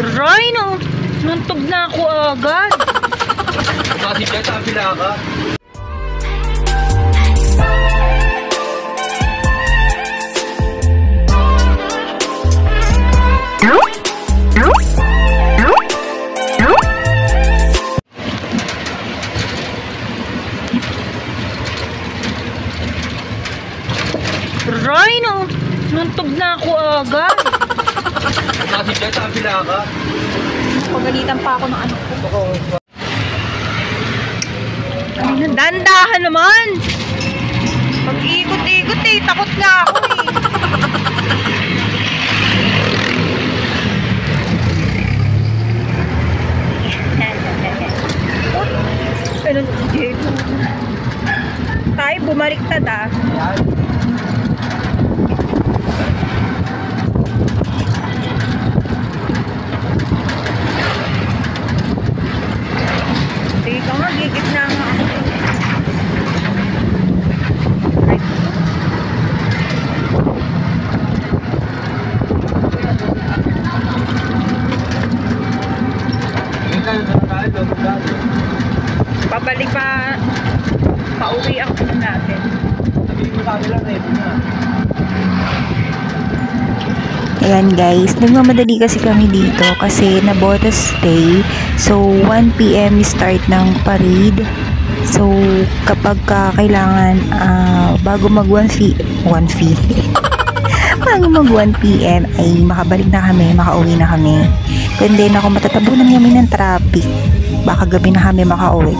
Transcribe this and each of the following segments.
Ray, no? Nuntog na ako agad. Kasi dyan sa kabila ka. Ray, no? Nuntog na ako agad. Kasi dyan sa kabila ka. Pagalitan pa ako ng ano ko. Dandahan naman. Pag-ikot-ikot eh, takot na ako eh. Ano si Diego? Tayo bumaliktad ah. Teka nga, gigit na nga ako. Pabalik pa, pauwi ang ano natin. Ayan guys, nagmamadali kasi kami dito kasi nabota stay. So 1 PM start ng parade. So kapag kailangan bago mag 1 bago mag 1 PM ay makabalik na kami, makauwi na kami. Kung hindi na ako matatabunan kami ng traffic, baka gabi na kami makauwi.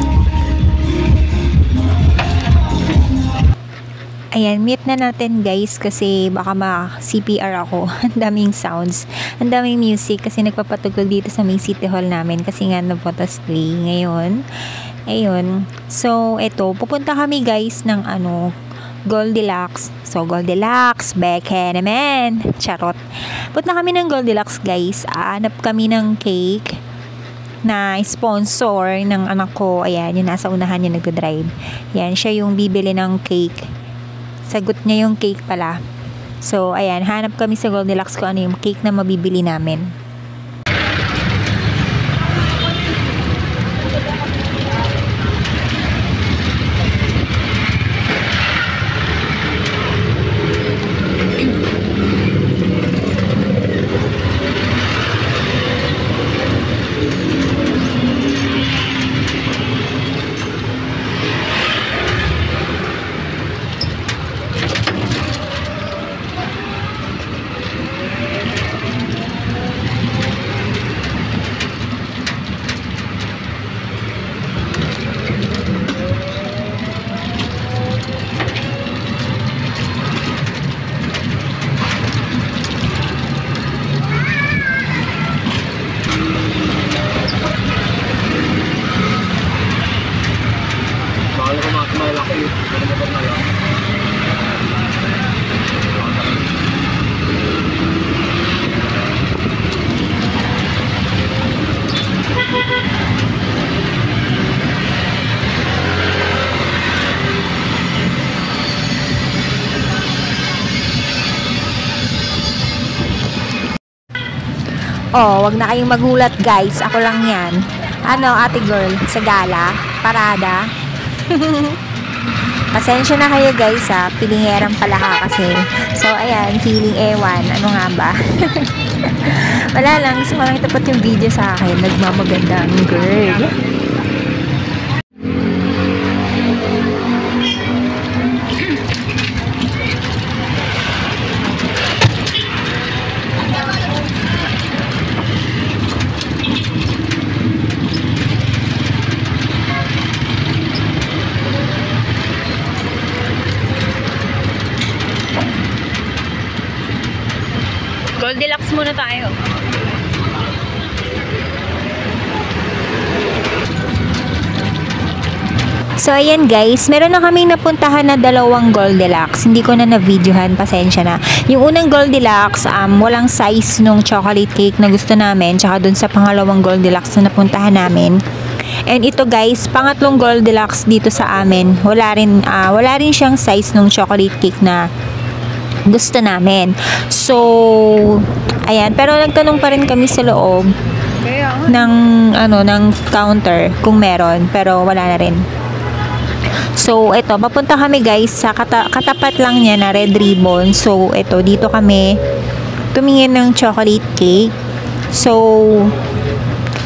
Ayan, mute na natin guys kasi baka ma-CPR ako. Ang daming sounds, ang daming music kasi nagpapatugtog dito sa main city hall namin kasi nga nabota stay ngayon. Ayun. So, eto, pupunta kami guys ng Goldilocks. So, Goldilocks, beke naman. Charot. Punta kami ng Goldilocks guys. Aanap kami ng cake na sponsor ng anak ko. Ayan, yung nasa unahan yung nagdadrive. Ayan, siya yung bibili ng cake. Sagot niya yung cake pala. So, ayan, hanap kami sa Goldilocks kung ano yung cake na mabibili namin. Oh, wag na kayong magulat guys. Ako lang yan. Ano, ate girl? Sa gala? Parada? Pasensya na kayo guys ha. Pilingeran pala ka kasi. So, ayan. Feeling ewan. Ano nga ba? Wala lang. Gusto ko lang itapat yung video sa akin. Nagmamagandang girl. Goldilocks muna tayo. So, ayan guys, meron na kaming napuntahan na dalawang Goldilocks. Hindi ko na na-videohan, pasensya na. Yung unang Goldilocks, walang size nung chocolate cake na gusto namin. Tsaka dun sa pangalawang Goldilocks na napuntahan namin. And ito guys, pangatlong Goldilocks dito sa amin. Wala rin siyang size nung chocolate cake na gusto namin. So, ayan. Pero nagtanong pa rin kami sa loob Kaya nga. ng counter kung meron, pero wala na rin. So, ito, papunta kami guys sa katapat lang niya na Red Ribbon. So, ito, dito kami tumingin ng chocolate cake. So,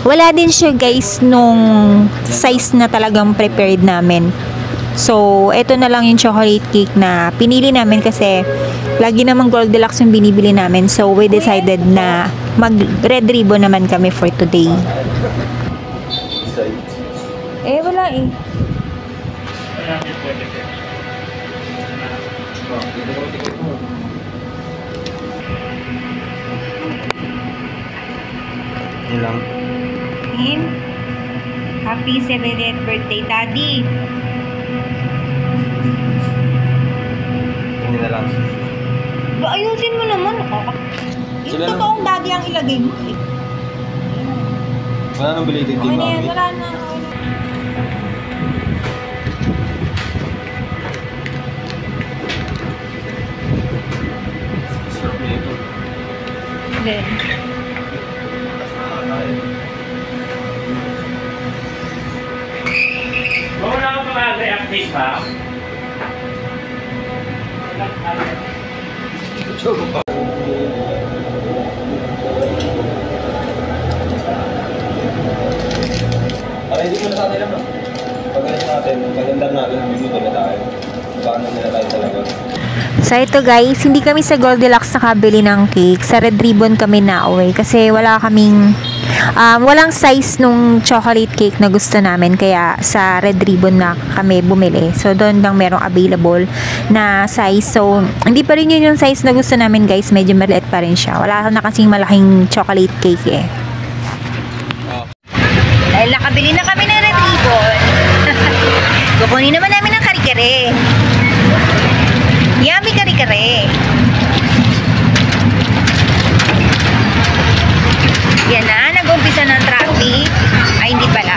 wala din siya guys nung size na talagang prepared namin. So, ito na lang yung chocolate cake na pinili namin kasi lagi namang Goldilocks yung binibili namin. So, we decided na mag Red Ribbon naman kami for today. Eh, wala eh. Yun lang. Happy 70th birthday, Daddy. Yun na lang. Ayusin mo naman. Yung Sila totoong daddy ang ilagay mo. Wala nang belated Okay kay na yan, Mami. wala na. Sarap na ito. Then, Wala ko mag-update pa. Choco pa. Para hindi ko na sa atin lang. Pag-alis natin, pag-andar natin, bibito na tayo. Paano nila tayo talaga. so ito guys, hindi kami sa Goldilocks nakabili ng cake. Sa Red Ribbon kami na-away kasi wala kaming walang size nung chocolate cake na gusto namin, kaya sa Red Ribbon na kami bumili. So doon lang merong available na size. So hindi pa rin yun yung size na gusto namin guys, medyo maliit pa rin siya. Wala na kasing malaking chocolate cake eh. Dahil nakabili na kami ng Red Ribbon, kukunin naman namin ng kare-kare. Yummy kare-kare. Yan na, nag-umpisa ng traffic. Ay, hindi pala.